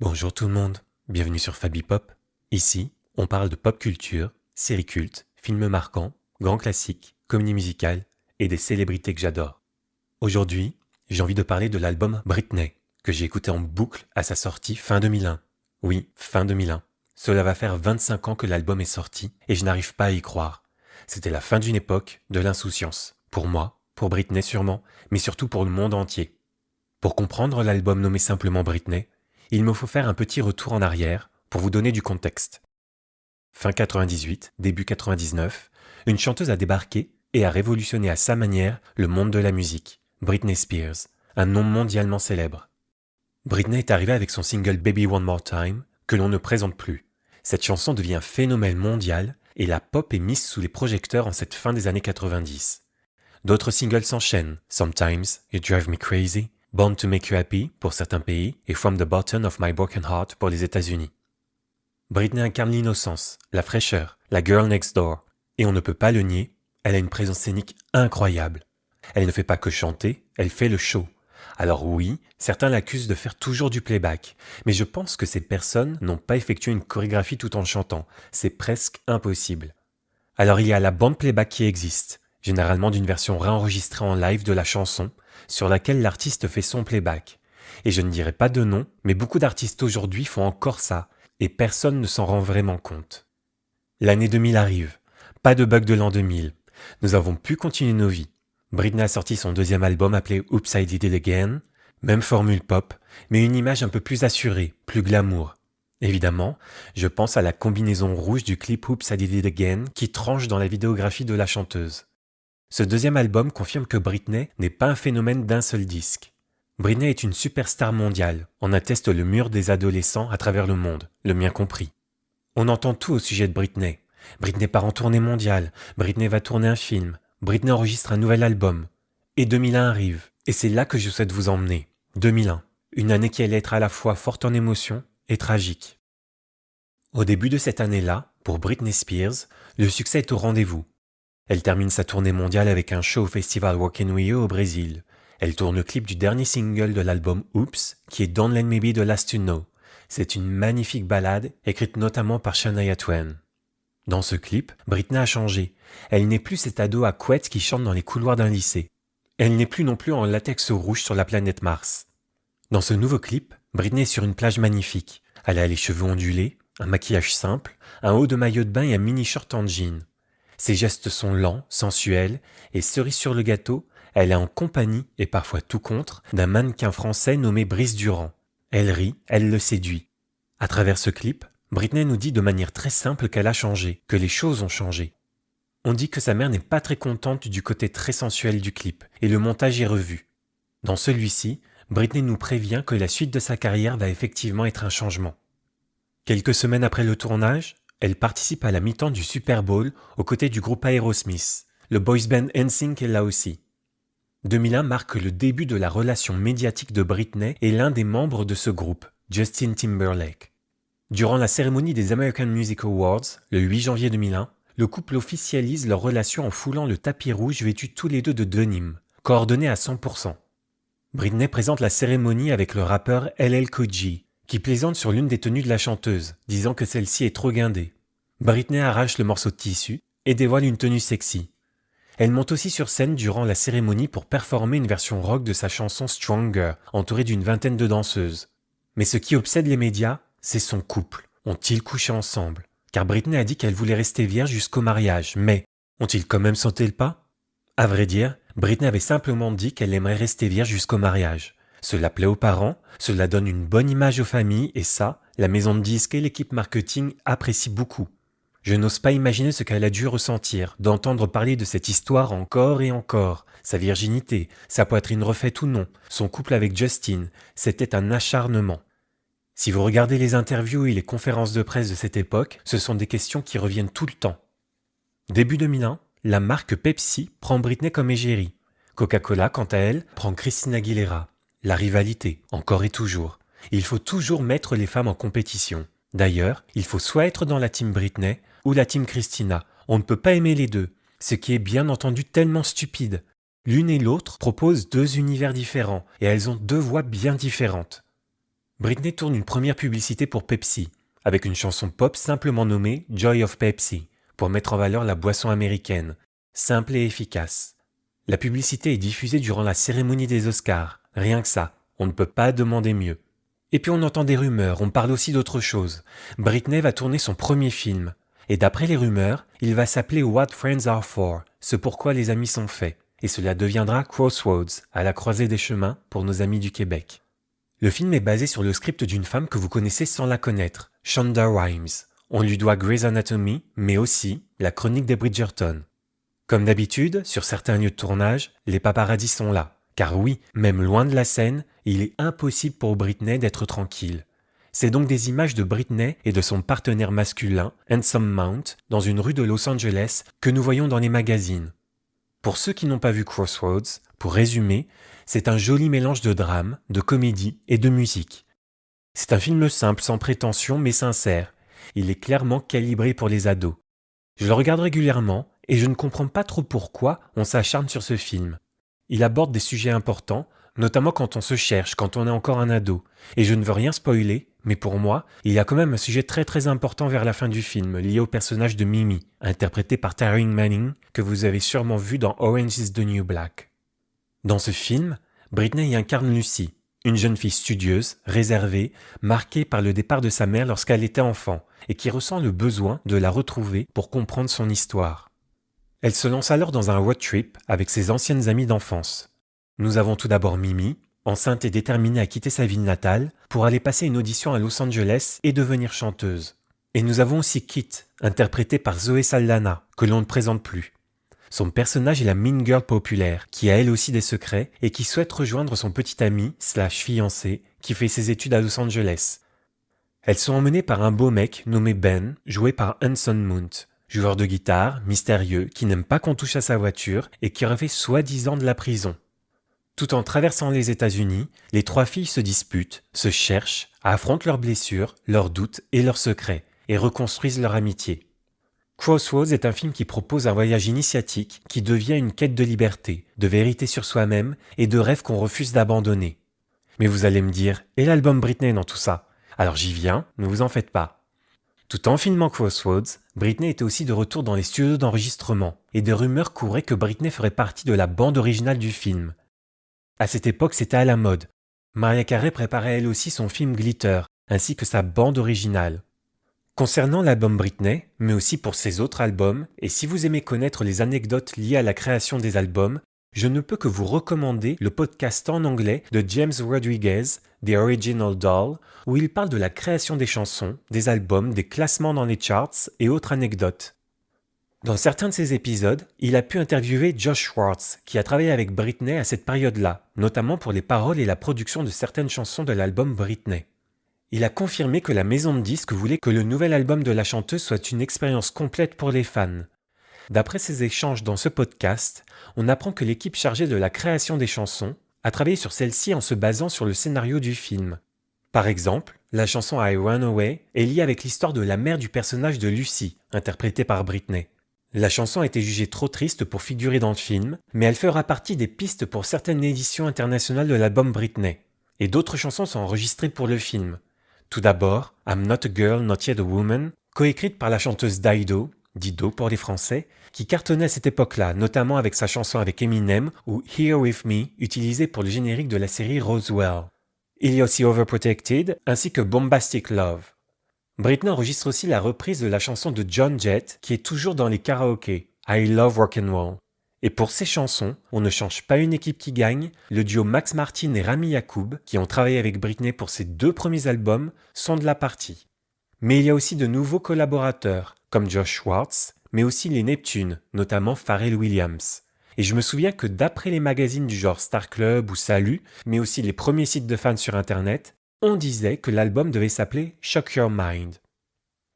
Bonjour tout le monde, bienvenue sur FabiPop. Ici, on parle de pop culture, séries cultes, films marquants, grands classiques, comédies musicales et des célébrités que j'adore. Aujourd'hui, j'ai envie de parler de l'album Britney, que j'ai écouté en boucle à sa sortie fin 2001. Oui, fin 2001. Cela va faire 25 ans que l'album est sorti et je n'arrive pas à y croire. C'était la fin d'une époque, de l'insouciance. Pour moi, pour Britney sûrement, mais surtout pour le monde entier. Pour comprendre l'album nommé simplement Britney, il me faut faire un petit retour en arrière pour vous donner du contexte. Fin 98, début 99, une chanteuse a débarqué et a révolutionné à sa manière le monde de la musique, Britney Spears, un nom mondialement célèbre. Britney est arrivée avec son single Baby One More Time, que l'on ne présente plus. Cette chanson devient un phénomène mondial et la pop est mise sous les projecteurs en cette fin des années 90. D'autres singles s'enchaînent, Sometimes, You Drive Me Crazy, Born to Make You Happy pour certains pays et From the Bottom of My Broken Heart pour les États-Unis. Britney incarne l'innocence, la fraîcheur, la girl next door. Et on ne peut pas le nier, elle a une présence scénique incroyable. Elle ne fait pas que chanter, elle fait le show. Alors oui, certains l'accusent de faire toujours du playback, mais je pense que ces personnes n'ont pas effectué une chorégraphie tout en chantant, c'est presque impossible. Alors il y a la bande playback qui existe, généralement d'une version réenregistrée en live de la chanson, sur laquelle l'artiste fait son playback. Et je ne dirai pas de nom, mais beaucoup d'artistes aujourd'hui font encore ça, et personne ne s'en rend vraiment compte. L'année 2000 arrive, pas de bug de l'an 2000, nous avons pu continuer nos vies. Britney a sorti son deuxième album appelé Oops, I Did It Again, même formule pop, mais une image un peu plus assurée, plus glamour. Évidemment, je pense à la combinaison rouge du clip Oops, I Did It Again qui tranche dans la vidéographie de la chanteuse. Ce deuxième album confirme que Britney n'est pas un phénomène d'un seul disque. Britney est une superstar mondiale, en atteste le mur des adolescents à travers le monde, le mien compris. On entend tout au sujet de Britney. Britney part en tournée mondiale, Britney va tourner un film, Britney enregistre un nouvel album. Et 2001 arrive, et c'est là que je souhaite vous emmener. 2001, une année qui allait être à la fois forte en émotions et tragique. Au début de cette année-là, pour Britney Spears, le succès est au rendez-vous. Elle termine sa tournée mondiale avec un show au festival Rock in Rio au Brésil. Elle tourne le clip du dernier single de l'album Oops, qui est Don't Let Me Be the Last to Know. C'est une magnifique ballade, écrite notamment par Shania Twain. Dans ce clip, Britney a changé. Elle n'est plus cet ado à couette qui chante dans les couloirs d'un lycée. Elle n'est plus non plus en latex rouge sur la planète Mars. Dans ce nouveau clip, Britney est sur une plage magnifique. Elle a les cheveux ondulés, un maquillage simple, un haut de maillot de bain et un mini-short en jean. Ses gestes sont lents, sensuels, et cerise sur le gâteau, elle est en compagnie, et parfois tout contre, d'un mannequin français nommé Brice Durand. Elle rit, elle le séduit. À travers ce clip, Britney nous dit de manière très simple qu'elle a changé, que les choses ont changé. On dit que sa mère n'est pas très contente du côté très sensuel du clip, et le montage est revu. Dans celui-ci, Britney nous prévient que la suite de sa carrière va effectivement être un changement. Quelques semaines après le tournage, elle participe à la mi-temps du Super Bowl aux côtés du groupe Aerosmith. Le boys band NSYNC est là aussi. 2001 marque le début de la relation médiatique de Britney et l'un des membres de ce groupe, Justin Timberlake. Durant la cérémonie des American Music Awards, le 8 janvier 2001, le couple officialise leur relation en foulant le tapis rouge vêtus tous les deux de denim, coordonnés à 100%. Britney présente la cérémonie avec le rappeur LL Cool J, qui plaisante sur l'une des tenues de la chanteuse, disant que celle-ci est trop guindée. Britney arrache le morceau de tissu et dévoile une tenue sexy. Elle monte aussi sur scène durant la cérémonie pour performer une version rock de sa chanson Stronger, entourée d'une vingtaine de danseuses. Mais ce qui obsède les médias, c'est son couple. Ont-ils couché ensemble? Car Britney a dit qu'elle voulait rester vierge jusqu'au mariage, mais ont-ils quand même sauté le pas? À vrai dire, Britney avait simplement dit qu'elle aimerait rester vierge jusqu'au mariage. Cela plaît aux parents, cela donne une bonne image aux familles et ça, la maison de disques et l'équipe marketing apprécient beaucoup. Je n'ose pas imaginer ce qu'elle a dû ressentir, d'entendre parler de cette histoire encore et encore. Sa virginité, sa poitrine refaite ou non, son couple avec Justin, c'était un acharnement. Si vous regardez les interviews et les conférences de presse de cette époque, ce sont des questions qui reviennent tout le temps. Début 2001, la marque Pepsi prend Britney comme égérie. Coca-Cola, quant à elle, prend Christina Aguilera. La rivalité, encore et toujours. Il faut toujours mettre les femmes en compétition. D'ailleurs, il faut soit être dans la team Britney ou la team Christina. On ne peut pas aimer les deux, ce qui est bien entendu tellement stupide. L'une et l'autre proposent deux univers différents et elles ont deux voix bien différentes. Britney tourne une première publicité pour Pepsi, avec une chanson pop simplement nommée Joy of Pepsi, pour mettre en valeur la boisson américaine, simple et efficace. La publicité est diffusée durant la cérémonie des Oscars, rien que ça, on ne peut pas demander mieux. Et puis on entend des rumeurs, on parle aussi d'autre chose. Britney va tourner son premier film, et d'après les rumeurs, il va s'appeler What Friends Are For, ce pourquoi les amis sont faits, et cela deviendra Crossroads, à la croisée des chemins pour nos amis du Québec. Le film est basé sur le script d'une femme que vous connaissez sans la connaître, Shonda Rhimes. On lui doit Grey's Anatomy, mais aussi la chronique des Bridgerton. Comme d'habitude, sur certains lieux de tournage, les paparazzis sont là. Car oui, même loin de la scène, il est impossible pour Britney d'être tranquille. C'est donc des images de Britney et de son partenaire masculin, Anson Mount, dans une rue de Los Angeles que nous voyons dans les magazines. Pour ceux qui n'ont pas vu Crossroads, pour résumer, c'est un joli mélange de drame, de comédie et de musique. C'est un film simple, sans prétention, mais sincère. Il est clairement calibré pour les ados. Je le regarde régulièrement et je ne comprends pas trop pourquoi on s'acharne sur ce film. Il aborde des sujets importants, notamment quand on se cherche, quand on est encore un ado. Et je ne veux rien spoiler, mais pour moi, il y a quand même un sujet très très important vers la fin du film, lié au personnage de Mimi, interprété par Taryn Manning, que vous avez sûrement vu dans Orange is the New Black. Dans ce film, Britney y incarne Lucy, une jeune fille studieuse, réservée, marquée par le départ de sa mère lorsqu'elle était enfant, et qui ressent le besoin de la retrouver pour comprendre son histoire. Elle se lance alors dans un road trip avec ses anciennes amies d'enfance. Nous avons tout d'abord Mimi, enceinte et déterminée à quitter sa ville natale pour aller passer une audition à Los Angeles et devenir chanteuse. Et nous avons aussi Kit, interprétée par Zoé Saldana, que l'on ne présente plus. Son personnage est la mean girl populaire, qui a elle aussi des secrets et qui souhaite rejoindre son petit ami / fiancé qui fait ses études à Los Angeles. Elles sont emmenées par un beau mec nommé Ben, joué par Anson Mount, joueur de guitare, mystérieux, qui n'aime pas qu'on touche à sa voiture et qui refait soi-disant de la prison. Tout en traversant les États-Unis, les trois filles se disputent, se cherchent, affrontent leurs blessures, leurs doutes et leurs secrets, et reconstruisent leur amitié. Crossroads est un film qui propose un voyage initiatique qui devient une quête de liberté, de vérité sur soi-même et de rêves qu'on refuse d'abandonner. Mais vous allez me dire, et l'album Britney dans tout ça? Alors j'y viens, ne vous en faites pas. Tout en filmant Crossroads, Britney était aussi de retour dans les studios d'enregistrement, et des rumeurs couraient que Britney ferait partie de la bande originale du film. À cette époque, c'était à la mode. Mariah Carey préparait elle aussi son film Glitter, ainsi que sa bande originale. Concernant l'album Britney, mais aussi pour ses autres albums, et si vous aimez connaître les anecdotes liées à la création des albums, je ne peux que vous recommander le podcast en anglais de James Rodriguez, The Original Doll, où il parle de la création des chansons, des albums, des classements dans les charts et autres anecdotes. Dans certains de ces épisodes, il a pu interviewer Josh Schwartz, qui a travaillé avec Britney à cette période-là, notamment pour les paroles et la production de certaines chansons de l'album Britney. Il a confirmé que la maison de disques voulait que le nouvel album de la chanteuse soit une expérience complète pour les fans. D'après ces échanges dans ce podcast, on apprend que l'équipe chargée de la création des chansons a travaillé sur celle-ci en se basant sur le scénario du film. Par exemple, la chanson I Run Away est liée avec l'histoire de la mère du personnage de Lucy, interprétée par Britney. La chanson a été jugée trop triste pour figurer dans le film, mais elle fera partie des pistes pour certaines éditions internationales de l'album Britney. Et d'autres chansons sont enregistrées pour le film. Tout d'abord, I'm Not a Girl, Not Yet a Woman, coécrite par la chanteuse Dido pour les Français, qui cartonnait à cette époque-là, notamment avec sa chanson avec Eminem ou Here With Me, utilisée pour le générique de la série Roswell. Il y a aussi Overprotected, ainsi que Bombastic Love. Britney enregistre aussi la reprise de la chanson de John Jett, qui est toujours dans les karaokés, I Love Rock'n'Roll. Et pour ces chansons, on ne change pas une équipe qui gagne, le duo Max Martin et Rami Yacoub, qui ont travaillé avec Britney pour ses 2 premiers albums, sont de la partie. Mais il y a aussi de nouveaux collaborateurs, comme Josh Schwartz, mais aussi les Neptunes, notamment Pharrell Williams. Et je me souviens que d'après les magazines du genre Star Club ou Salut, mais aussi les premiers sites de fans sur internet, on disait que l'album devait s'appeler Shock Your Mind.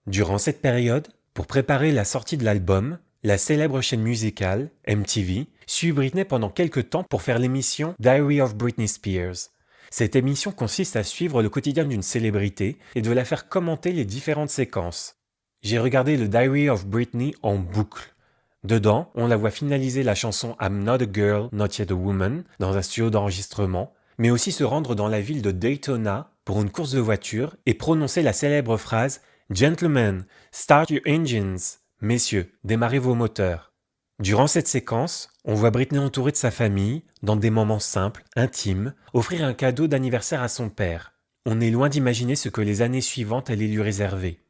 Durant cette période, pour préparer la sortie de l'album, la célèbre chaîne musicale, MTV, suit Britney pendant quelques temps pour faire l'émission Diary of Britney Spears. Cette émission consiste à suivre le quotidien d'une célébrité et de la faire commenter les différentes séquences. J'ai regardé le Diary of Britney en boucle. Dedans, on la voit finaliser la chanson I'm Not a Girl, Not Yet a Woman dans un studio d'enregistrement, mais aussi se rendre dans la ville de Daytona pour une course de voiture et prononcer la célèbre phrase « Gentlemen, start your engines » « Messieurs, démarrez vos moteurs ». Durant cette séquence, on voit Britney entourée de sa famille, dans des moments simples, intimes, offrir un cadeau d'anniversaire à son père. On est loin d'imaginer ce que les années suivantes allaient lui réserver.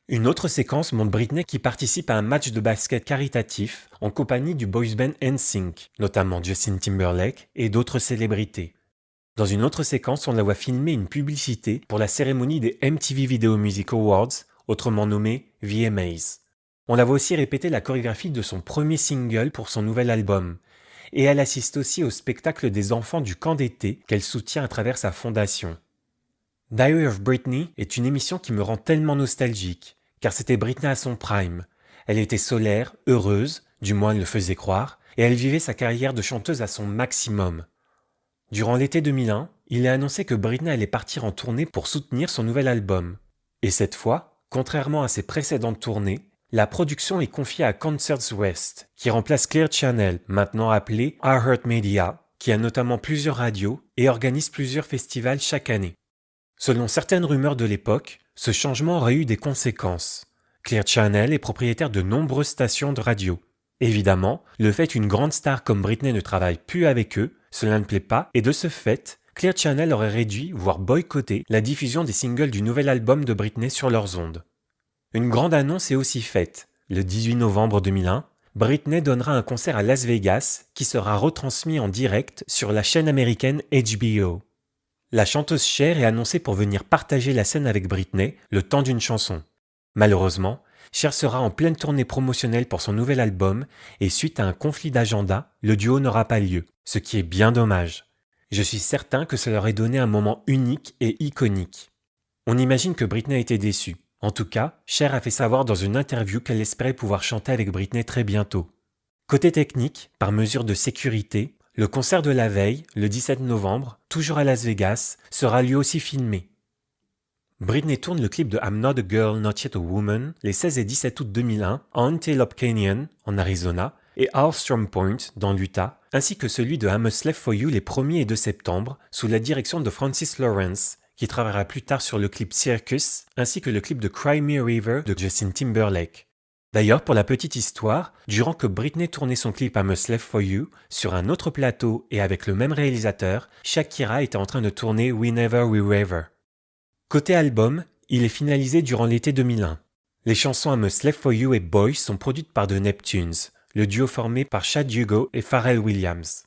Une autre séquence montre Britney qui participe à un match de basket caritatif en compagnie du boys band NSYNC, notamment Justin Timberlake et d'autres célébrités. Dans une autre séquence, on la voit filmer une publicité pour la cérémonie des MTV Video Music Awards, autrement nommée VMAs. On la voit aussi répéter la chorégraphie de son premier single pour son nouvel album. Et elle assiste aussi au spectacle des enfants du camp d'été qu'elle soutient à travers sa fondation. Diary of Britney est une émission qui me rend tellement nostalgique, car c'était Britney à son prime. Elle était solaire, heureuse, du moins elle le faisait croire, et elle vivait sa carrière de chanteuse à son maximum. Durant l'été 2001, il est annoncé que Britney allait partir en tournée pour soutenir son nouvel album. Et cette fois, contrairement à ses précédentes tournées, la production est confiée à Concerts West, qui remplace Clear Channel, maintenant appelé iHeartMedia, qui a notamment plusieurs radios et organise plusieurs festivals chaque année. Selon certaines rumeurs de l'époque, ce changement aurait eu des conséquences. Clear Channel est propriétaire de nombreuses stations de radio. Évidemment, le fait qu'une grande star comme Britney ne travaille plus avec eux, cela ne plaît pas, et de ce fait, Clear Channel aurait réduit, voire boycotté, la diffusion des singles du nouvel album de Britney sur leurs ondes. Une grande annonce est aussi faite. Le 18 novembre 2001, Britney donnera un concert à Las Vegas qui sera retransmis en direct sur la chaîne américaine HBO. La chanteuse Cher est annoncée pour venir partager la scène avec Britney le temps d'une chanson. Malheureusement, Cher sera en pleine tournée promotionnelle pour son nouvel album et suite à un conflit d'agenda, le duo n'aura pas lieu, ce qui est bien dommage. Je suis certain que ça leur ait donné un moment unique et iconique. On imagine que Britney était déçue. En tout cas, Cher a fait savoir dans une interview qu'elle espérait pouvoir chanter avec Britney très bientôt. Côté technique, par mesure de sécurité, le concert de la veille, le 17 novembre, toujours à Las Vegas, sera lui aussi filmé. Britney tourne le clip de I'm Not a Girl, Not Yet a Woman les 16 et 17 août 2001 à Antelope Canyon, en Arizona, et Armstrong Point, dans l'Utah, ainsi que celui de I'm a Slave for You les 1er et 2 septembre, sous la direction de Francis Lawrence, qui travaillera plus tard sur le clip Circus, ainsi que le clip de Cry Me a River de Justin Timberlake. D'ailleurs, pour la petite histoire, durant que Britney tournait son clip I'm a Slave for You, sur un autre plateau et avec le même réalisateur, Shakira était en train de tourner Whenever We Waver. Côté album, il est finalisé durant l'été 2001. Les chansons I'm a Slave for You et Boys sont produites par The Neptunes, le duo formé par Chad Hugo et Pharrell Williams.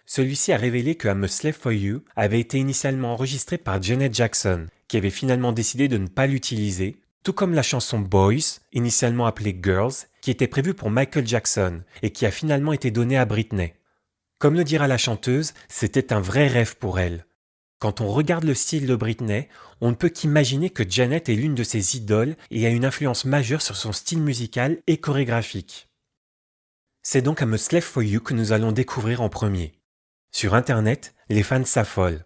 Celui-ci a révélé que I'm a Slave for You avait été initialement enregistré par Janet Jackson, qui avait finalement décidé de ne pas l'utiliser, tout comme la chanson Boys, initialement appelée Girls, qui était prévue pour Michael Jackson et qui a finalement été donnée à Britney. Comme le dira la chanteuse, c'était un vrai rêve pour elle. Quand on regarde le style de Britney, on ne peut qu'imaginer que Janet est l'une de ses idoles et a une influence majeure sur son style musical et chorégraphique. C'est donc I'm a Slave for You que nous allons découvrir en premier. Sur Internet, les fans s'affolent.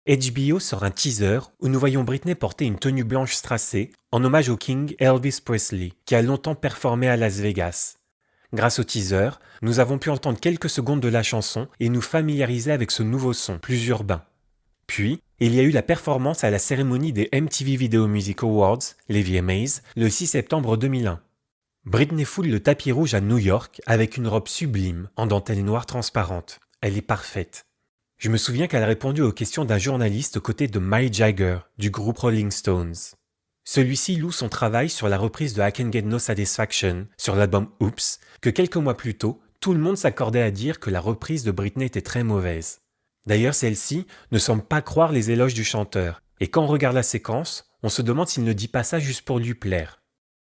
HBO sort un teaser où nous voyons Britney porter une tenue blanche strassée en hommage au King Elvis Presley, qui a longtemps performé à Las Vegas. Grâce au teaser, nous avons pu entendre quelques secondes de la chanson et nous familiariser avec ce nouveau son, plus urbain. Puis, il y a eu la performance à la cérémonie des MTV Video Music Awards, les VMAs, le 6 septembre 2001. Britney foule le tapis rouge à New York avec une robe sublime, en dentelle noire transparente. Elle est parfaite. Je me souviens qu'elle a répondu aux questions d'un journaliste aux côtés de Mick Jagger, du groupe Rolling Stones. Celui-ci loue son travail sur la reprise de I Can Get No Satisfaction, sur l'album Oops, que quelques mois plus tôt, tout le monde s'accordait à dire que la reprise de Britney était très mauvaise. D'ailleurs, celle-ci ne semble pas croire les éloges du chanteur, et quand on regarde la séquence, on se demande s'il ne dit pas ça juste pour lui plaire.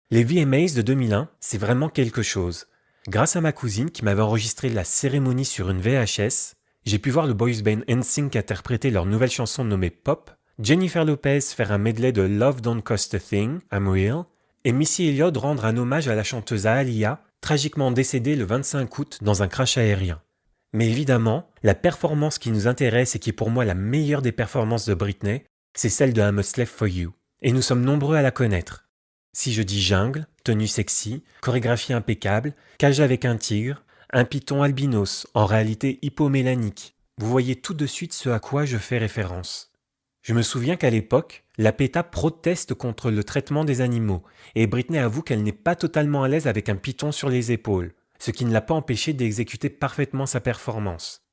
Les VMAs de 2001, c'est vraiment quelque chose. Grâce à ma cousine qui m'avait enregistré la cérémonie sur une VHS, j'ai pu voir le boys band NSYNC interpréter leur nouvelle chanson nommée Pop, Jennifer Lopez faire un medley de Love Don't Cost a Thing, I'm Real, et Missy Elliott rendre un hommage à la chanteuse Aaliyah, tragiquement décédée le 25 août dans un crash aérien. Mais évidemment, la performance qui nous intéresse et qui est pour moi la meilleure des performances de Britney, c'est celle de I'm a Slave for You. Et nous sommes nombreux à la connaître. Si je dis jungle, tenue sexy, chorégraphie impeccable, cage avec un tigre, un python albinos, en réalité hypomélanique, vous voyez tout de suite ce à quoi je fais référence. Je me souviens qu'à l'époque, la PETA proteste contre le traitement des animaux et Britney avoue qu'elle n'est pas totalement à l'aise avec un python sur les épaules, ce qui ne l'a pas empêché d'exécuter parfaitement sa performance.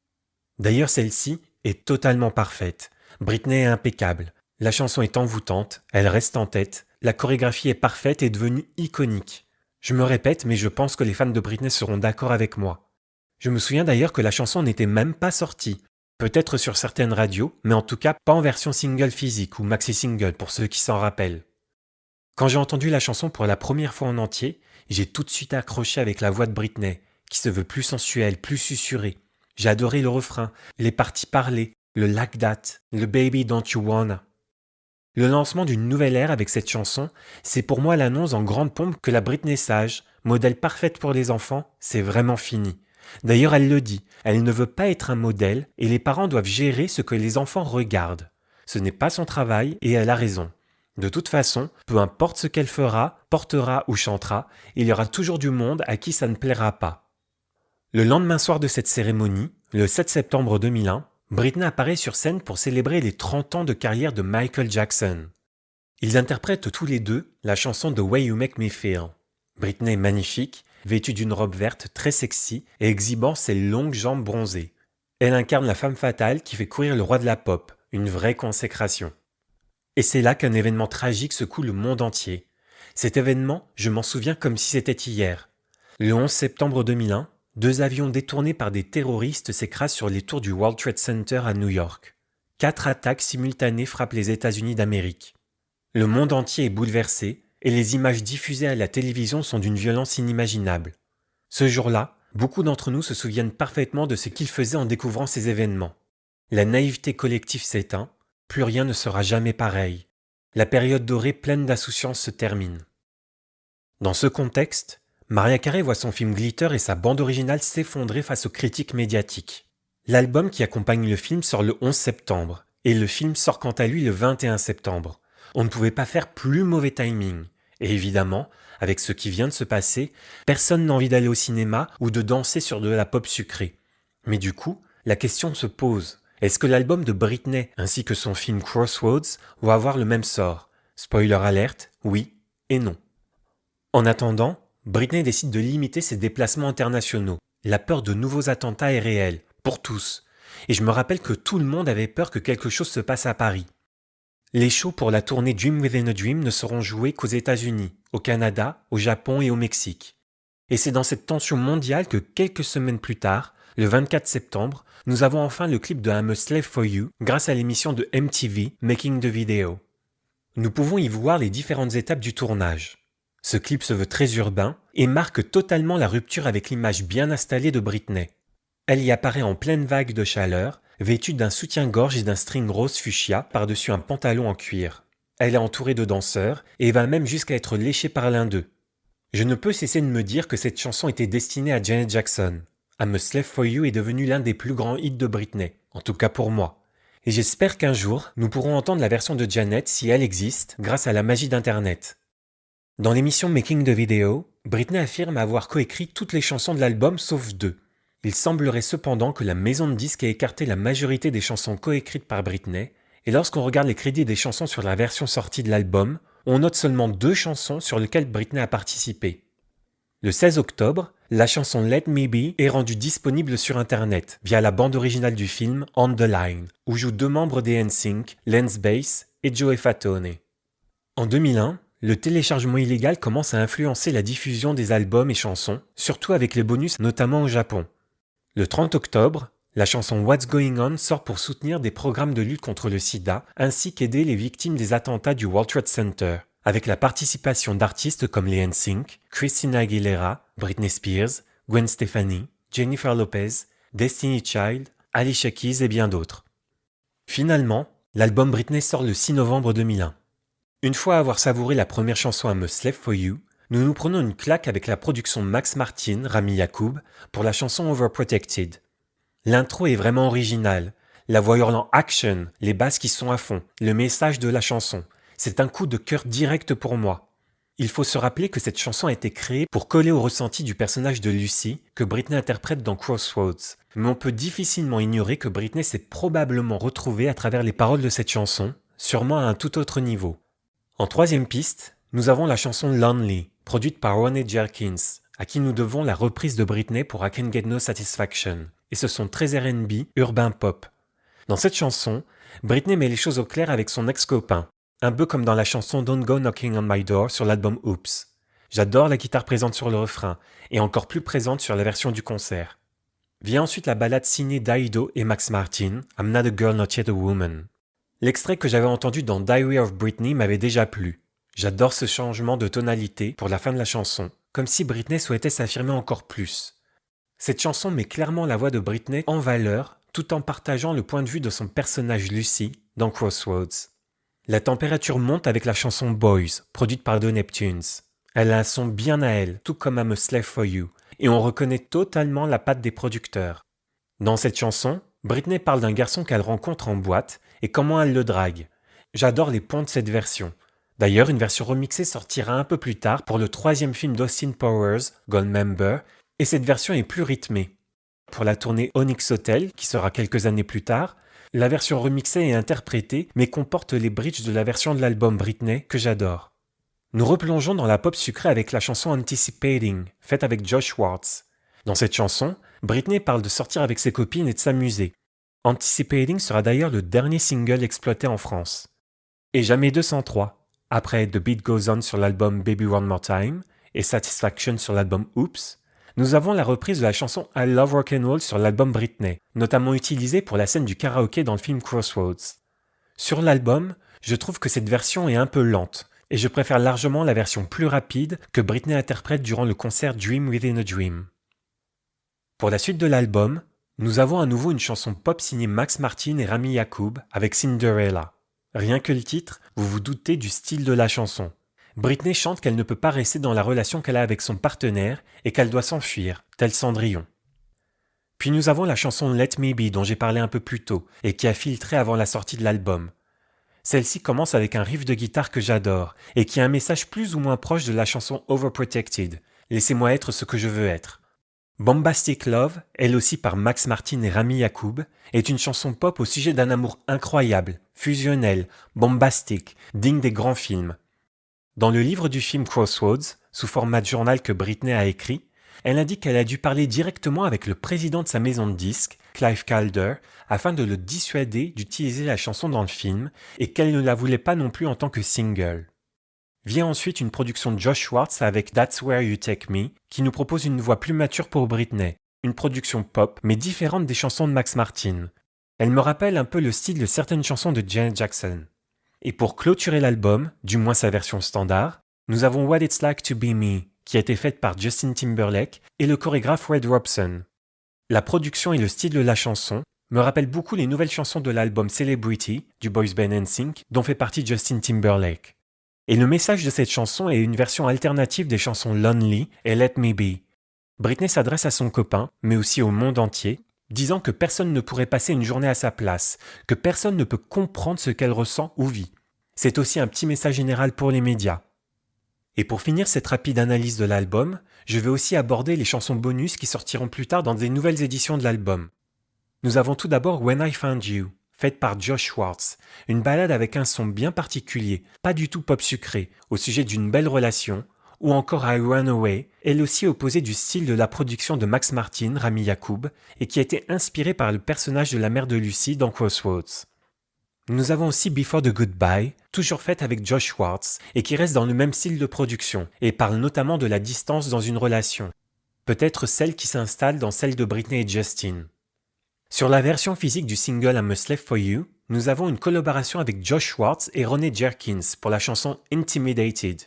D'ailleurs, celle-ci est totalement parfaite. Britney est impeccable. La chanson est envoûtante, elle reste en tête, la chorégraphie est parfaite et devenue iconique. Je me répète, mais je pense que les fans de Britney seront d'accord avec moi. Je me souviens d'ailleurs que la chanson n'était même pas sortie. Peut-être sur certaines radios, mais en tout cas pas en version single physique ou maxi-single pour ceux qui s'en rappellent. Quand j'ai entendu la chanson pour la première fois en entier, j'ai tout de suite accroché avec la voix de Britney, qui se veut plus sensuelle, plus susurrée. J'ai adoré le refrain, les parties parlées, le like that, le baby don't you wanna. Le lancement d'une nouvelle ère avec cette chanson, c'est pour moi l'annonce en grande pompe que la Britney sage, modèle parfaite pour les enfants, c'est vraiment fini. D'ailleurs, elle le dit, elle ne veut pas être un modèle et les parents doivent gérer ce que les enfants regardent. Ce n'est pas son travail et elle a raison. De toute façon, peu importe ce qu'elle fera, portera ou chantera, il y aura toujours du monde à qui ça ne plaira pas. Le lendemain soir de cette cérémonie, le 7 septembre 2001, Britney apparaît sur scène pour célébrer les 30 ans de carrière de Michael Jackson. Ils interprètent tous les deux la chanson The Way You Make Me Feel. Britney est magnifique, vêtue d'une robe verte très sexy et exhibant ses longues jambes bronzées. Elle incarne la femme fatale qui fait courir le roi de la pop, une vraie consécration. Et c'est là qu'un événement tragique secoue le monde entier. Cet événement, je m'en souviens comme si c'était hier. Le 11 septembre 2001, 2 avions détournés par des terroristes s'écrasent sur les tours du World Trade Center à New York. 4 attaques simultanées frappent les États-Unis d'Amérique. Le monde entier est bouleversé et les images diffusées à la télévision sont d'une violence inimaginable. Ce jour-là, beaucoup d'entre nous se souviennent parfaitement de ce qu'ils faisaient en découvrant ces événements. La naïveté collective s'éteint, plus rien ne sera jamais pareil. La période dorée pleine d'insouciance se termine. Dans ce contexte, Mariah Carey voit son film Glitter et sa bande originale s'effondrer face aux critiques médiatiques. L'album qui accompagne le film sort le 11 septembre, et le film sort quant à lui le 21 septembre. On ne pouvait pas faire plus mauvais timing. Et évidemment, avec ce qui vient de se passer, personne n'a envie d'aller au cinéma ou de danser sur de la pop sucrée. Mais du coup, la question se pose. Est-ce que l'album de Britney ainsi que son film Crossroads vont avoir le même sort? Spoiler alerte, oui et non. En attendant, Britney décide de limiter ses déplacements internationaux. La peur de nouveaux attentats est réelle, pour tous. Et je me rappelle que tout le monde avait peur que quelque chose se passe à Paris. Les shows pour la tournée Dream Within a Dream ne seront joués qu'aux États-Unis, au Canada, au Japon et au Mexique. Et c'est dans cette tension mondiale que quelques semaines plus tard, le 24 septembre, nous avons enfin le clip de I'm a Slave for You grâce à l'émission de MTV Making the Video. Nous pouvons y voir les différentes étapes du tournage. Ce clip se veut très urbain et marque totalement la rupture avec l'image bien installée de Britney. Elle y apparaît en pleine vague de chaleur, vêtue d'un soutien-gorge et d'un string rose fuchsia par-dessus un pantalon en cuir. Elle est entourée de danseurs et va même jusqu'à être léchée par l'un d'eux. Je ne peux cesser de me dire que cette chanson était destinée à Janet Jackson. I'm a Slave for You est devenu l'un des plus grands hits de Britney, en tout cas pour moi. Et j'espère qu'un jour, nous pourrons entendre la version de Janet si elle existe, grâce à la magie d'Internet. Dans l'émission Making the Video, Britney affirme avoir coécrit toutes les chansons de l'album sauf 2. Il semblerait cependant que la maison de disques ait écarté la majorité des chansons coécrites par Britney, et lorsqu'on regarde les crédits des chansons sur la version sortie de l'album, on note seulement 2 chansons sur lesquelles Britney a participé. Le 16 octobre, la chanson Let Me Be est rendue disponible sur Internet via la bande originale du film On the Line, où jouent 2 membres des NSYNC, Lance Bass et Joey Fatone. En 2001, le téléchargement illégal commence à influencer la diffusion des albums et chansons, surtout avec les bonus notamment au Japon. Le 30 octobre, la chanson What's Going On sort pour soutenir des programmes de lutte contre le sida ainsi qu'aider les victimes des attentats du World Trade Center, avec la participation d'artistes comme les NSYNC, Christina Aguilera, Britney Spears, Gwen Stefani, Jennifer Lopez, Destiny Child, Alicia Keys et bien d'autres. Finalement, l'album Britney sort le 6 novembre 2001. Une fois avoir savouré la première chanson I'm a Slave for You, nous nous prenons une claque avec la production Max Martin, Rami Yacoub, pour la chanson Overprotected. L'intro est vraiment originale. La voix hurlant action, les basses qui sont à fond, le message de la chanson. C'est un coup de cœur direct pour moi. Il faut se rappeler que cette chanson a été créée pour coller au ressenti du personnage de Lucy que Britney interprète dans Crossroads. Mais on peut difficilement ignorer que Britney s'est probablement retrouvée à travers les paroles de cette chanson sûrement à un tout autre niveau. En troisième piste, nous avons la chanson Lonely, produite par Ronnie Jerkins, à qui nous devons la reprise de Britney pour I Can Get No Satisfaction, et ce sont très R&B, urbain pop. Dans cette chanson, Britney met les choses au clair avec son ex-copain, un peu comme dans la chanson Don't Go Knocking on My Door sur l'album Oops. J'adore la guitare présente sur le refrain, et encore plus présente sur la version du concert. Vient ensuite la ballade signée Dido et Max Martin, I'm Not a Girl Not Yet a Woman. L'extrait que j'avais entendu dans Diary of Britney m'avait déjà plu. J'adore ce changement de tonalité pour la fin de la chanson, comme si Britney souhaitait s'affirmer encore plus. Cette chanson met clairement la voix de Britney en valeur, tout en partageant le point de vue de son personnage Lucy dans Crossroads. La température monte avec la chanson Boys, produite par The Neptunes. Elle a un son bien à elle, tout comme I'm a Slave for You, et on reconnaît totalement la patte des producteurs. Dans cette chanson, Britney parle d'un garçon qu'elle rencontre en boîte et comment elle le drague. J'adore les points de cette version. D'ailleurs, une version remixée sortira un peu plus tard pour le troisième film d'Austin Powers, Goldmember, et cette version est plus rythmée. Pour la tournée Onyx Hotel, qui sera quelques années plus tard, la version remixée est interprétée mais comporte les bridges de la version de l'album Britney que j'adore. Nous replongeons dans la pop sucrée avec la chanson Anticipating, faite avec Josh Schwartz. Dans cette chanson, Britney parle de sortir avec ses copines et de s'amuser. Anticipating sera d'ailleurs le dernier single exploité en France. Et jamais 203, après The Beat Goes On sur l'album Baby One More Time et Satisfaction sur l'album Oops, nous avons la reprise de la chanson I Love Rock'n'Roll sur l'album Britney, notamment utilisée pour la scène du karaoké dans le film Crossroads. Sur l'album, je trouve que cette version est un peu lente, et je préfère largement la version plus rapide que Britney interprète durant le concert Dream Within a Dream. Pour la suite de l'album, nous avons à nouveau une chanson pop signée Max Martin et Rami Yacoub avec Cinderella. Rien que le titre, vous vous doutez du style de la chanson. Britney chante qu'elle ne peut pas rester dans la relation qu'elle a avec son partenaire et qu'elle doit s'enfuir, tel Cendrillon. Puis nous avons la chanson Let Me Be dont j'ai parlé un peu plus tôt et qui a filtré avant la sortie de l'album. Celle-ci commence avec un riff de guitare que j'adore et qui a un message plus ou moins proche de la chanson Overprotected, Laissez-moi être ce que je veux être. Bombastic Love, elle aussi par Max Martin et Rami Yacoub, est une chanson pop au sujet d'un amour incroyable, fusionnel, bombastique, digne des grands films. Dans le livre du film Crossroads, sous format de journal que Britney a écrit, elle indique qu'elle a dû parler directement avec le président de sa maison de disques, Clive Calder, afin de le dissuader d'utiliser la chanson dans le film et qu'elle ne la voulait pas non plus en tant que single. Vient ensuite une production de Josh Schwartz avec That's Where You Take Me, qui nous propose une voix plus mature pour Britney, une production pop mais différente des chansons de Max Martin. Elle me rappelle un peu le style de certaines chansons de Janet Jackson. Et pour clôturer l'album, du moins sa version standard, nous avons What It's Like to Be Me, qui a été faite par Justin Timberlake et le chorégraphe Red Robson. La production et le style de la chanson me rappellent beaucoup les nouvelles chansons de l'album Celebrity du boys band NSYNC dont fait partie Justin Timberlake. Et le message de cette chanson est une version alternative des chansons Lonely et Let Me Be. Britney s'adresse à son copain, mais aussi au monde entier, disant que personne ne pourrait passer une journée à sa place, que personne ne peut comprendre ce qu'elle ressent ou vit. C'est aussi un petit message général pour les médias. Et pour finir cette rapide analyse de l'album, je vais aussi aborder les chansons bonus qui sortiront plus tard dans des nouvelles éditions de l'album. Nous avons tout d'abord When I Found You, faite par Josh Schwartz, une ballade avec un son bien particulier, pas du tout pop sucré, au sujet d'une belle relation, ou encore I Run Away, elle aussi opposée du style de la production de Max Martin, Rami Yacoub, et qui a été inspirée par le personnage de la mère de Lucy dans Crossroads. Nous avons aussi Before the Goodbye, toujours faite avec Josh Schwartz, et qui reste dans le même style de production, et parle notamment de la distance dans une relation. Peut-être celle qui s'installe dans celle de Britney et Justin. Sur la version physique du single I'm a Slave for You, nous avons une collaboration avec Josh Schwartz et Ronnie Jerkins pour la chanson Intimidated.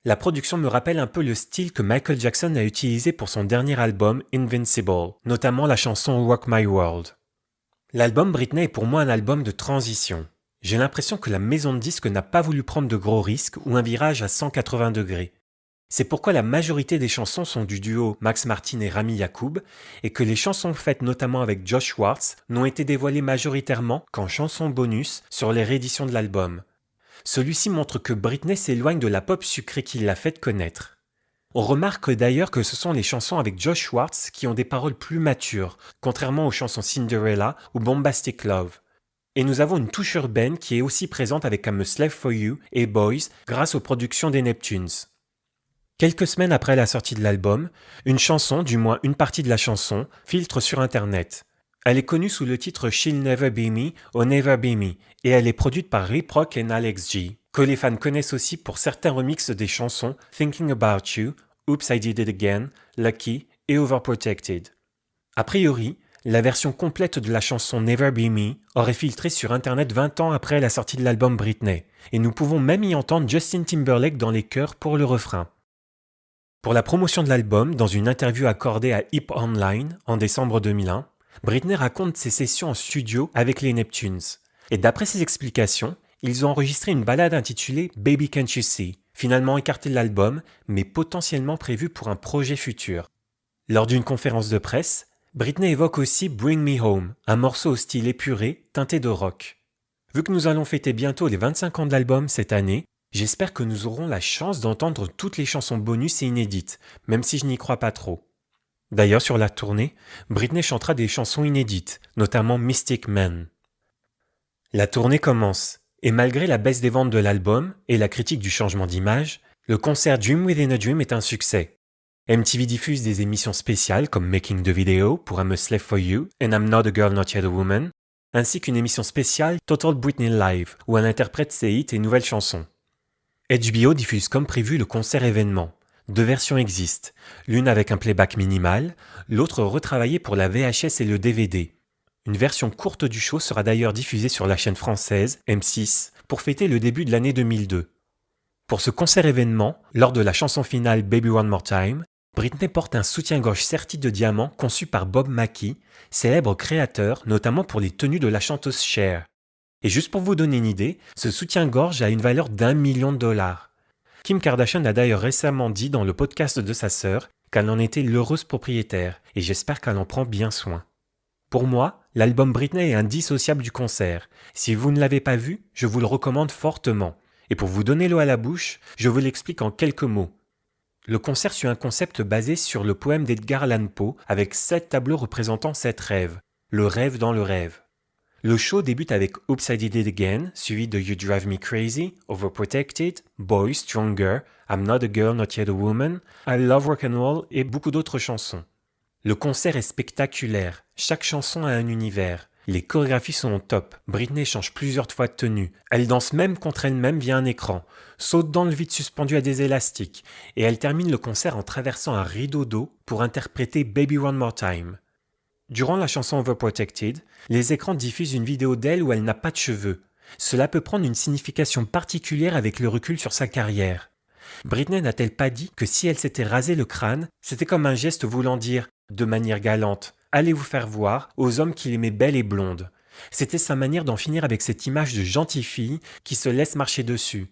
La production me rappelle un peu le style que Michael Jackson a utilisé pour son dernier album Invincible, notamment la chanson Rock My World. L'album Britney est pour moi un album de transition. J'ai l'impression que la maison de disques n'a pas voulu prendre de gros risques ou un virage à 180 degrés. C'est pourquoi la majorité des chansons sont du duo Max Martin et Rami Yacoub et que les chansons faites notamment avec Josh Schwartz n'ont été dévoilées majoritairement qu'en chansons bonus sur les rééditions de l'album. Celui-ci montre que Britney s'éloigne de la pop sucrée qui l'a fait connaître. On remarque d'ailleurs que ce sont les chansons avec Josh Schwartz qui ont des paroles plus matures, contrairement aux chansons Cinderella ou Bombastic Love. Et nous avons une touche urbaine qui est aussi présente avec I'm a Slave for You et Boys grâce aux productions des Neptunes. Quelques semaines après la sortie de l'album, une chanson, du moins une partie de la chanson, filtre sur internet. Elle est connue sous le titre She'll Never Be Me ou Never Be Me et elle est produite par Rip Rock et Alex G, que les fans connaissent aussi pour certains remixes des chansons Thinking About You, Oops I Did It Again, Lucky et Overprotected. A priori, la version complète de la chanson Never Be Me aurait filtré sur internet 20 ans après la sortie de l'album Britney, et nous pouvons même y entendre Justin Timberlake dans les chœurs pour le refrain. Pour la promotion de l'album, dans une interview accordée à Hip Online en décembre 2001, Britney raconte ses sessions en studio avec les Neptunes. Et d'après ses explications, ils ont enregistré une ballade intitulée Baby Can't You See, finalement écartée de l'album, mais potentiellement prévue pour un projet futur. Lors d'une conférence de presse, Britney évoque aussi Bring Me Home, un morceau au style épuré, teinté de rock. Vu que nous allons fêter bientôt les 25 ans de l'album cette année, j'espère que nous aurons la chance d'entendre toutes les chansons bonus et inédites, même si je n'y crois pas trop. D'ailleurs, sur la tournée, Britney chantera des chansons inédites, notamment Mystic Man. La tournée commence, et malgré la baisse des ventes de l'album et la critique du changement d'image, le concert Dream Within a Dream est un succès. MTV diffuse des émissions spéciales comme Making the Video pour I'm a Slave for You and I'm Not a Girl Not Yet a Woman, ainsi qu'une émission spéciale Total Britney Live où elle interprète ses hits et nouvelles chansons. HBO diffuse comme prévu le concert événement. 2 versions existent, l'une avec un playback minimal, l'autre retravaillée pour la VHS et le DVD. Une version courte du show sera d'ailleurs diffusée sur la chaîne française M6 pour fêter le début de l'année 2002. Pour ce concert événement, lors de la chanson finale Baby One More Time, Britney porte un soutien-gorge serti de diamants conçu par Bob Mackie, célèbre créateur notamment pour les tenues de la chanteuse Cher. Et juste pour vous donner une idée, ce soutien-gorge a une valeur d'1 million de dollars. Kim Kardashian a d'ailleurs récemment dit dans le podcast de sa sœur qu'elle en était l'heureuse propriétaire, et j'espère qu'elle en prend bien soin. Pour moi, l'album Britney est indissociable du concert. Si vous ne l'avez pas vu, je vous le recommande fortement. Et pour vous donner l'eau à la bouche, je vous l'explique en quelques mots. Le concert suit un concept basé sur le poème d'Edgar Allan Poe avec 7 tableaux représentant 7 rêves. Le rêve dans le rêve. Le show débute avec Oops I Did It Again, suivi de You Drive Me Crazy, Overprotected, Boy, Stronger, I'm Not a Girl Not Yet a Woman, I Love Rock'n'Roll et beaucoup d'autres chansons. Le concert est spectaculaire, chaque chanson a un univers. Les chorégraphies sont au top, Britney change plusieurs fois de tenue, elle danse même contre elle-même via un écran, saute dans le vide suspendu à des élastiques, et elle termine le concert en traversant un rideau d'eau pour interpréter Baby One More Time. Durant la chanson Overprotected, les écrans diffusent une vidéo d'elle où elle n'a pas de cheveux. Cela peut prendre une signification particulière avec le recul sur sa carrière. Britney n'a-t-elle pas dit que si elle s'était rasé le crâne, c'était comme un geste voulant dire, de manière galante, « Allez vous faire voir aux hommes qu'il aimait belle et blonde ». C'était sa manière d'en finir avec cette image de gentille fille qui se laisse marcher dessus.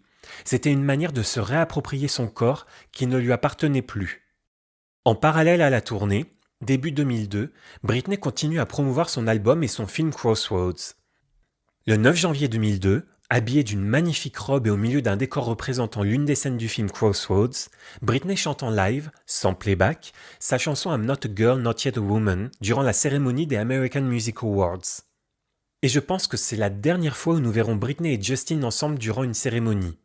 C'était une manière de se réapproprier son corps qui ne lui appartenait plus. En parallèle à la tournée, début 2002, Britney continue à promouvoir son album et son film Crossroads. Le 9 janvier 2002, habillée d'une magnifique robe et au milieu d'un décor représentant l'une des scènes du film Crossroads, Britney chante en live, sans playback, sa chanson I'm Not a Girl Not Yet a Woman durant la cérémonie des American Music Awards. Et je pense que c'est la dernière fois où nous verrons Britney et Justin ensemble durant une cérémonie.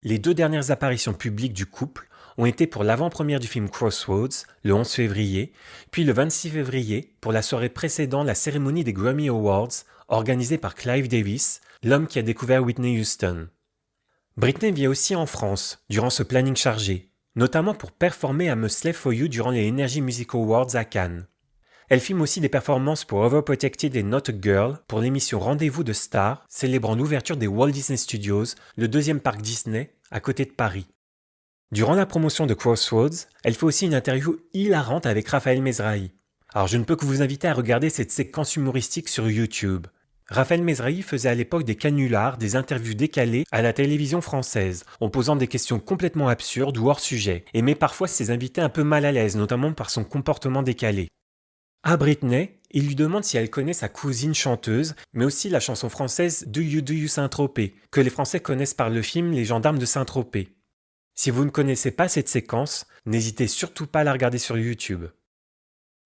Les 2 dernières apparitions publiques du couple ont été pour l'avant-première du film Crossroads, le 11 février, puis le 26 février pour la soirée précédant la cérémonie des Grammy Awards organisée par Clive Davis, l'homme qui a découvert Whitney Houston. Britney vient aussi en France durant ce planning chargé, notamment pour performer I'm a Slave for You durant les Energy Music Awards à Cannes. Elle filme aussi des performances pour Overprotected et Not a Girl pour l'émission Rendez-vous de Stars, célébrant l'ouverture des Walt Disney Studios, le 2e parc Disney, à côté de Paris. Durant la promotion de Crossroads, elle fait aussi une interview hilarante avec Raphaël Mesrahi. Alors je ne peux que vous inviter à regarder cette séquence humoristique sur YouTube. Raphaël Mesrahi faisait à l'époque des canulars, des interviews décalées à la télévision française, en posant des questions complètement absurdes ou hors sujet, et met parfois ses invités un peu mal à l'aise, notamment par son comportement décalé. À Britney, il lui demande si elle connaît sa cousine chanteuse, mais aussi la chanson française Do You Saint-Tropez, que les Français connaissent par le film Les Gendarmes de Saint-Tropez. Si vous ne connaissez pas cette séquence, n'hésitez surtout pas à la regarder sur YouTube.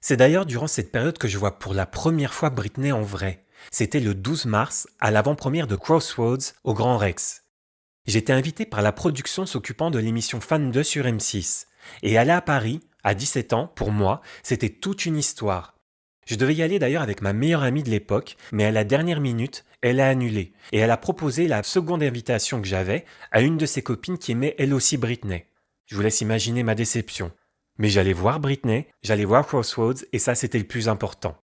C'est d'ailleurs durant cette période que je vois pour la première fois Britney en vrai. C'était le 12 mars, à l'avant-première de Crossroads au Grand Rex. J'étais invité par la production s'occupant de l'émission Fan 2 sur M6. Et aller à Paris, à 17 ans, pour moi, c'était toute une histoire. Je devais y aller d'ailleurs avec ma meilleure amie de l'époque, mais à la dernière minute, elle a annulé. Et elle a proposé la seconde invitation que j'avais à une de ses copines qui aimait elle aussi Britney. Je vous laisse imaginer ma déception. Mais j'allais voir Britney, j'allais voir Crossroads, et ça c'était le plus important.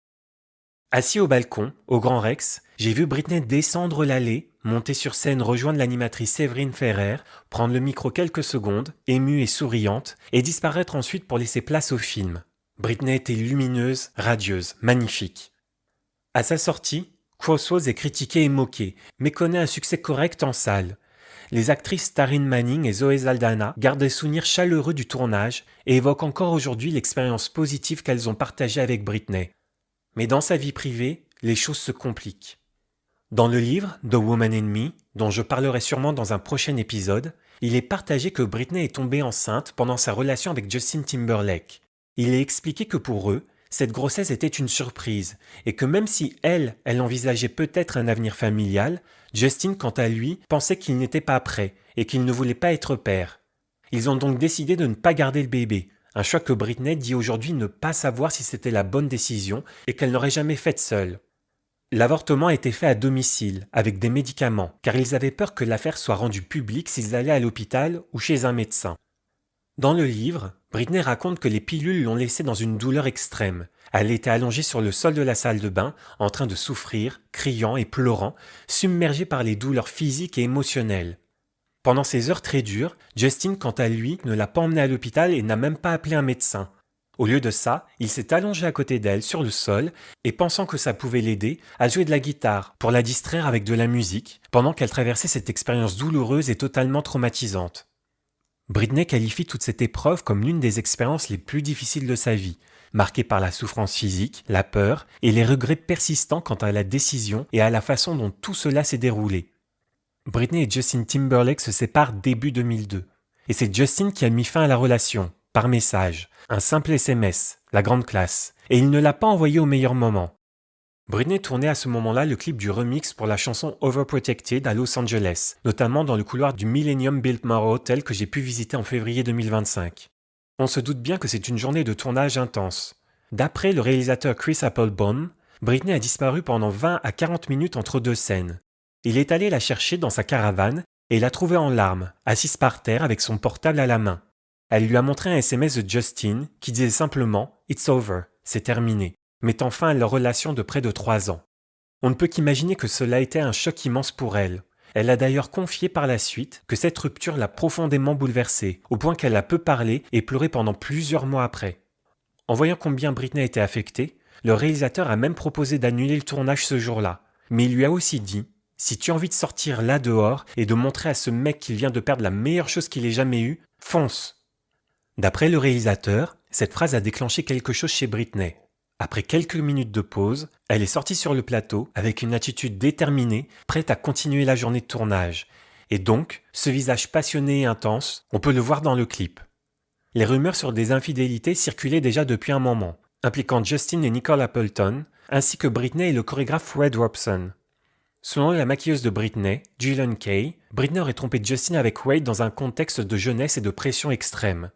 Assis au balcon, au Grand Rex, j'ai vu Britney descendre l'allée, monter sur scène rejoindre l'animatrice Séverine Ferrer, prendre le micro quelques secondes, émue et souriante, et disparaître ensuite pour laisser place au film. Britney était lumineuse, radieuse, magnifique. À sa sortie, Crossroads est critiqué et moqué, mais connaît un succès correct en salle. Les actrices Taryn Manning et Zoé Saldana gardent des souvenirs chaleureux du tournage et évoquent encore aujourd'hui l'expérience positive qu'elles ont partagée avec Britney. Mais dans sa vie privée, les choses se compliquent. Dans le livre The Woman in Me, dont je parlerai sûrement dans un prochain épisode, il est partagé que Britney est tombée enceinte pendant sa relation avec Justin Timberlake. Il est expliqué que pour eux, cette grossesse était une surprise et que même si elle envisageait peut-être un avenir familial, Justin, quant à lui, pensait qu'il n'était pas prêt et qu'il ne voulait pas être père. Ils ont donc décidé de ne pas garder le bébé, un choix que Britney dit aujourd'hui ne pas savoir si c'était la bonne décision et qu'elle n'aurait jamais faite seule. L'avortement a été fait à domicile, avec des médicaments, car ils avaient peur que l'affaire soit rendue publique s'ils allaient à l'hôpital ou chez un médecin. Dans le livre, Britney raconte que les pilules l'ont laissée dans une douleur extrême. Elle était allongée sur le sol de la salle de bain, en train de souffrir, criant et pleurant, submergée par les douleurs physiques et émotionnelles. Pendant ces heures très dures, Justin, quant à lui, ne l'a pas emmenée à l'hôpital et n'a même pas appelé un médecin. Au lieu de ça, il s'est allongé à côté d'elle sur le sol et pensant que ça pouvait l'aider, a joué de la guitare pour la distraire avec de la musique, pendant qu'elle traversait cette expérience douloureuse et totalement traumatisante. Britney qualifie toute cette épreuve comme l'une des expériences les plus difficiles de sa vie, marquée par la souffrance physique, la peur et les regrets persistants quant à la décision et à la façon dont tout cela s'est déroulé. Britney et Justin Timberlake se séparent début 2002. Et c'est Justin qui a mis fin à la relation, par message, un simple SMS, la grande classe, et il ne l'a pas envoyé au meilleur moment. Britney tournait à ce moment-là le clip du remix pour la chanson Overprotected à Los Angeles, notamment dans le couloir du Millennium Biltmore Hotel que j'ai pu visiter en février 2025. On se doute bien que c'est une journée de tournage intense. D'après le réalisateur Chris Applebaum, Britney a disparu pendant 20 à 40 minutes entre deux scènes. Il est allé la chercher dans sa caravane et l'a trouvée en larmes, assise par terre avec son portable à la main. Elle lui a montré un SMS de Justin qui disait simplement « It's over, c'est terminé », mettant fin à leur relation de près de 3 ans. On ne peut qu'imaginer que cela a été un choc immense pour elle. Elle a d'ailleurs confié par la suite que cette rupture l'a profondément bouleversée, au point qu'elle a peu parlé et pleuré pendant plusieurs mois après. En voyant combien Britney était affectée, le réalisateur a même proposé d'annuler le tournage ce jour-là. Mais il lui a aussi dit « Si tu as envie de sortir là dehors et de montrer à ce mec qu'il vient de perdre la meilleure chose qu'il ait jamais eue, fonce !» D'après le réalisateur, cette phrase a déclenché quelque chose chez Britney. Après quelques minutes de pause, elle est sortie sur le plateau avec une attitude déterminée, prête à continuer la journée de tournage. Et donc, ce visage passionné et intense, on peut le voir dans le clip. Les rumeurs sur des infidélités circulaient déjà depuis un moment, impliquant Justin et Nicole Appleton, ainsi que Britney et le chorégraphe Fred Robson. Selon la maquilleuse de Britney, Gillian Kay, Britney aurait trompé Justin avec Wade dans un contexte de jeunesse et de pression extrême.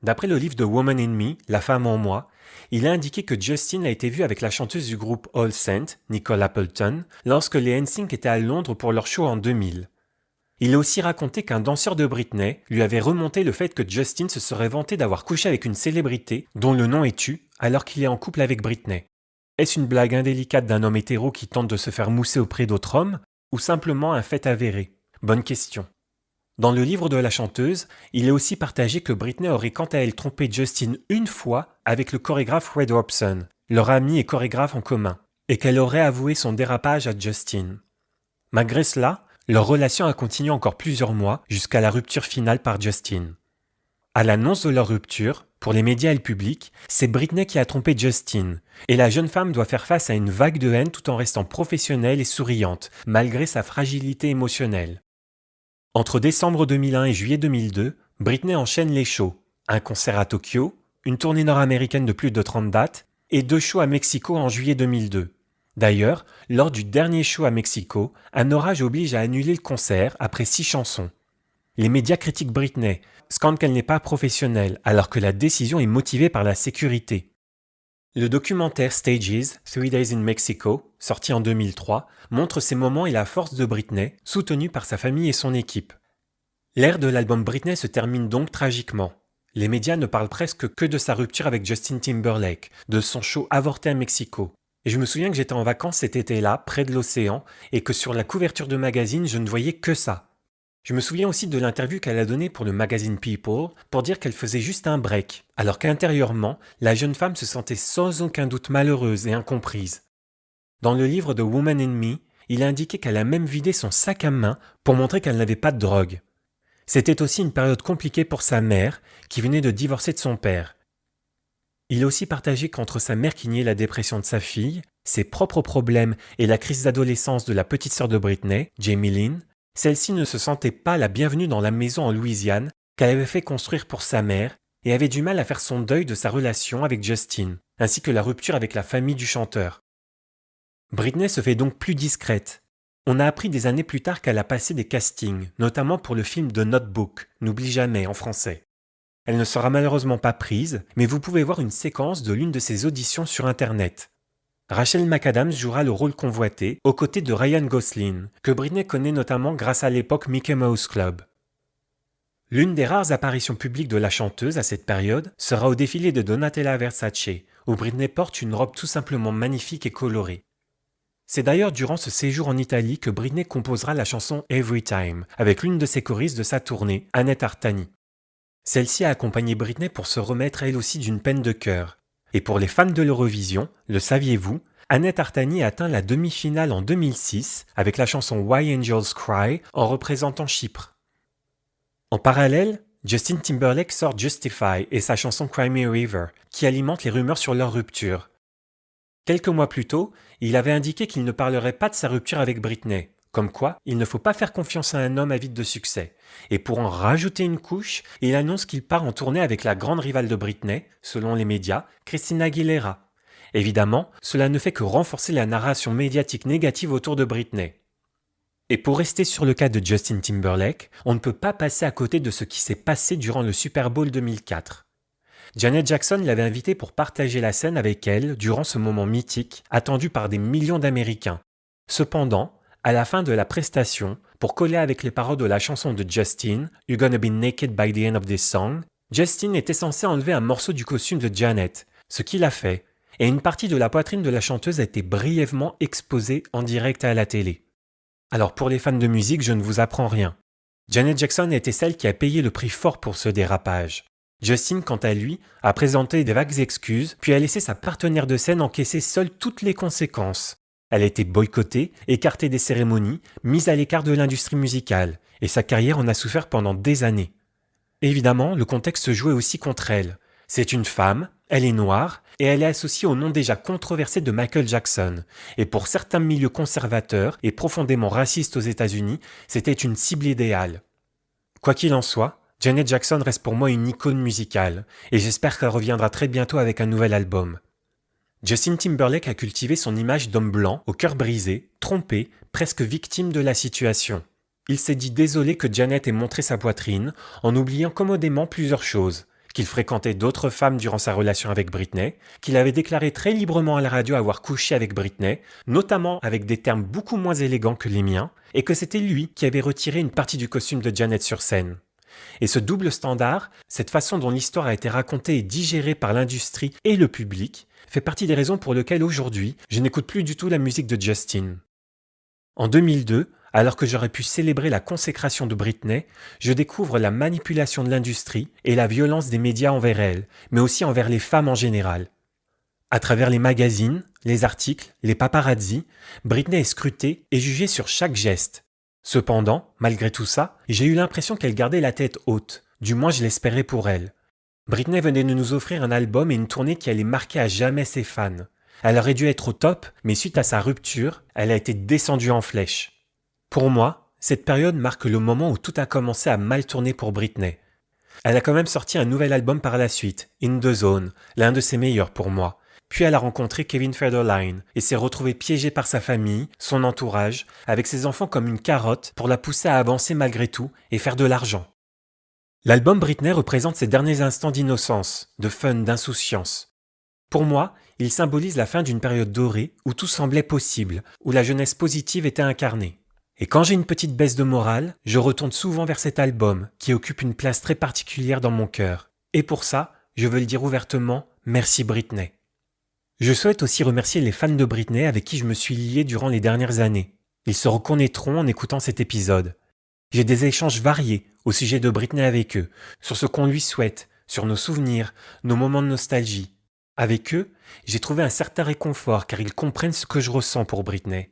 D'après le livre The Woman in Me, La femme en moi, il a indiqué que Justin a été vu avec la chanteuse du groupe All Saint, Nicole Appleton, lorsque les NSYNC étaient à Londres pour leur show en 2000. Il a aussi raconté qu'un danseur de Britney lui avait remonté le fait que Justin se serait vanté d'avoir couché avec une célébrité dont le nom est tu, alors qu'il est en couple avec Britney. Est-ce une blague indélicate d'un homme hétéro qui tente de se faire mousser auprès d'autres hommes, ou simplement un fait avéré? Bonne question. Dans le livre de la chanteuse, il est aussi partagé que Britney aurait quant à elle trompé Justin une fois avec le chorégraphe Fred Robson, leur ami et chorégraphe en commun, et qu'elle aurait avoué son dérapage à Justin. Malgré cela, leur relation a continué encore plusieurs mois jusqu'à la rupture finale par Justin. À l'annonce de leur rupture, pour les médias et le public, c'est Britney qui a trompé Justin, et la jeune femme doit faire face à une vague de haine tout en restant professionnelle et souriante, malgré sa fragilité émotionnelle. Entre décembre 2001 et juillet 2002, Britney enchaîne les shows, un concert à Tokyo, une tournée nord-américaine de plus de 30 dates et 2 shows à Mexico en juillet 2002. D'ailleurs, lors du dernier show à Mexico, un orage oblige à annuler le concert après 6 chansons. Les médias critiquent Britney, scandent qu'elle n'est pas professionnelle, alors que la décision est motivée par la sécurité. Le documentaire Stages, 3 Days in Mexico, sorti en 2003, montre ces moments et la force de Britney, soutenue par sa famille et son équipe. L'ère de l'album Britney se termine donc tragiquement. Les médias ne parlent presque que de sa rupture avec Justin Timberlake, de son show avorté à Mexico. Et je me souviens que j'étais en vacances cet été-là, près de l'océan, et que sur la couverture de magazine, je ne voyais que ça. Je me souviens aussi de l'interview qu'elle a donnée pour le magazine People pour dire qu'elle faisait juste un break, alors qu'intérieurement, la jeune femme se sentait sans aucun doute malheureuse et incomprise. Dans le livre The Woman in Me, il a indiqué qu'elle a même vidé son sac à main pour montrer qu'elle n'avait pas de drogue. C'était aussi une période compliquée pour sa mère, qui venait de divorcer de son père. Il a aussi partagé qu'entre sa mère qui niait la dépression de sa fille, ses propres problèmes et la crise d'adolescence de la petite sœur de Britney, Jamie Lynn, celle-ci ne se sentait pas la bienvenue dans la maison en Louisiane qu'elle avait fait construire pour sa mère et avait du mal à faire son deuil de sa relation avec Justin, ainsi que la rupture avec la famille du chanteur. Britney se fait donc plus discrète. On a appris des années plus tard qu'elle a passé des castings, notamment pour le film The Notebook, N'oublie jamais en français. Elle ne sera malheureusement pas prise, mais vous pouvez voir une séquence de l'une de ses auditions sur Internet. Rachel McAdams jouera le rôle convoité, aux côtés de Ryan Gosling, que Britney connaît notamment grâce à l'époque Mickey Mouse Club. L'une des rares apparitions publiques de la chanteuse à cette période sera au défilé de Donatella Versace, où Britney porte une robe tout simplement magnifique et colorée. C'est d'ailleurs durant ce séjour en Italie que Britney composera la chanson Every Time, avec l'une de ses choristes de sa tournée, Annette Artani. Celle-ci a accompagné Britney pour se remettre elle aussi d'une peine de cœur. Et pour les fans de l'Eurovision, le saviez-vous, Annette Artani a atteint la demi-finale en 2006 avec la chanson Why Angels Cry en représentant Chypre. En parallèle, Justin Timberlake sort Justify et sa chanson Cry Me a River, qui alimente les rumeurs sur leur rupture. Quelques mois plus tôt, il avait indiqué qu'il ne parlerait pas de sa rupture avec Britney. Comme quoi, il ne faut pas faire confiance à un homme avide de succès. Et pour en rajouter une couche, il annonce qu'il part en tournée avec la grande rivale de Britney, selon les médias, Christina Aguilera. Évidemment, cela ne fait que renforcer la narration médiatique négative autour de Britney. Et pour rester sur le cas de Justin Timberlake, on ne peut pas passer à côté de ce qui s'est passé durant le Super Bowl 2004. Janet Jackson l'avait invité pour partager la scène avec elle durant ce moment mythique, attendu par des millions d'Américains. Cependant, à la fin de la prestation, pour coller avec les paroles de la chanson de Justin, You're Gonna Be Naked by the End of This Song, Justin était censé enlever un morceau du costume de Janet, ce qu'il a fait, et une partie de la poitrine de la chanteuse a été brièvement exposée en direct à la télé. Alors pour les fans de musique, je ne vous apprends rien. Janet Jackson était celle qui a payé le prix fort pour ce dérapage. Justin, quant à lui, a présenté des vagues excuses, puis a laissé sa partenaire de scène encaisser seule toutes les conséquences. Elle a été boycottée, écartée des cérémonies, mise à l'écart de l'industrie musicale, et sa carrière en a souffert pendant des années. Évidemment, le contexte se jouait aussi contre elle. C'est une femme, elle est noire, et elle est associée au nom déjà controversé de Michael Jackson. Et pour certains milieux conservateurs et profondément racistes aux États-Unis, c'était une cible idéale. Quoi qu'il en soit, Janet Jackson reste pour moi une icône musicale, et j'espère qu'elle reviendra très bientôt avec un nouvel album. Justin Timberlake a cultivé son image d'homme blanc, au cœur brisé, trompé, presque victime de la situation. Il s'est dit désolé que Janet ait montré sa poitrine, en oubliant commodément plusieurs choses. Qu'il fréquentait d'autres femmes durant sa relation avec Britney, qu'il avait déclaré très librement à la radio avoir couché avec Britney, notamment avec des termes beaucoup moins élégants que les miens, et que c'était lui qui avait retiré une partie du costume de Janet sur scène. Et ce double standard, cette façon dont l'histoire a été racontée et digérée par l'industrie et le public, fait partie des raisons pour lesquelles aujourd'hui, je n'écoute plus du tout la musique de Justin. En 2002, alors que j'aurais pu célébrer la consécration de Britney, je découvre la manipulation de l'industrie et la violence des médias envers elle, mais aussi envers les femmes en général. À travers les magazines, les articles, les paparazzis, Britney est scrutée et jugée sur chaque geste. Cependant, malgré tout ça, j'ai eu l'impression qu'elle gardait la tête haute, du moins je l'espérais pour elle. Britney venait de nous offrir un album et une tournée qui allait marquer à jamais ses fans. Elle aurait dû être au top, mais suite à sa rupture, elle a été descendue en flèche. Pour moi, cette période marque le moment où tout a commencé à mal tourner pour Britney. Elle a quand même sorti un nouvel album par la suite, In the Zone, l'un de ses meilleurs pour moi. Puis elle a rencontré Kevin Federline et s'est retrouvée piégée par sa famille, son entourage, avec ses enfants comme une carotte pour la pousser à avancer malgré tout et faire de l'argent. L'album Britney représente ses derniers instants d'innocence, de fun, d'insouciance. Pour moi, il symbolise la fin d'une période dorée où tout semblait possible, où la jeunesse positive était incarnée. Et quand j'ai une petite baisse de morale, je retourne souvent vers cet album qui occupe une place très particulière dans mon cœur. Et pour ça, je veux le dire ouvertement, merci Britney. Je souhaite aussi remercier les fans de Britney avec qui je me suis lié durant les dernières années. Ils se reconnaîtront en écoutant cet épisode. J'ai des échanges variés au sujet de Britney avec eux, sur ce qu'on lui souhaite, sur nos souvenirs, nos moments de nostalgie. Avec eux, j'ai trouvé un certain réconfort car ils comprennent ce que je ressens pour Britney.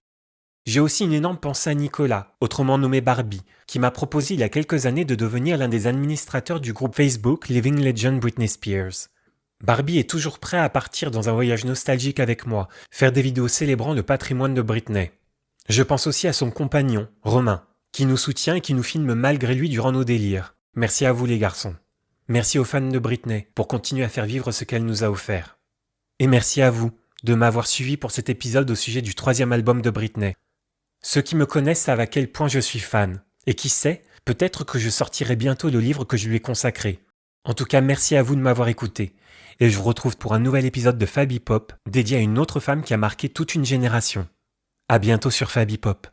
J'ai aussi une énorme pensée à Nicolas, autrement nommé Barbie, qui m'a proposé il y a quelques années de devenir l'un des administrateurs du groupe Facebook Living Legend Britney Spears. Barbie est toujours prêt à partir dans un voyage nostalgique avec moi, faire des vidéos célébrant le patrimoine de Britney. Je pense aussi à son compagnon, Romain, qui nous soutient et qui nous filme malgré lui durant nos délires. Merci à vous les garçons. Merci aux fans de Britney pour continuer à faire vivre ce qu'elle nous a offert. Et merci à vous de m'avoir suivi pour cet épisode au sujet du 3e album de Britney. Ceux qui me connaissent savent à quel point je suis fan. Et qui sait, peut-être que je sortirai bientôt le livre que je lui ai consacré. En tout cas, merci à vous de m'avoir écouté. Et je vous retrouve pour un nouvel épisode de Fabi Pop, dédié à une autre femme qui a marqué toute une génération. À bientôt sur Fabi Pop.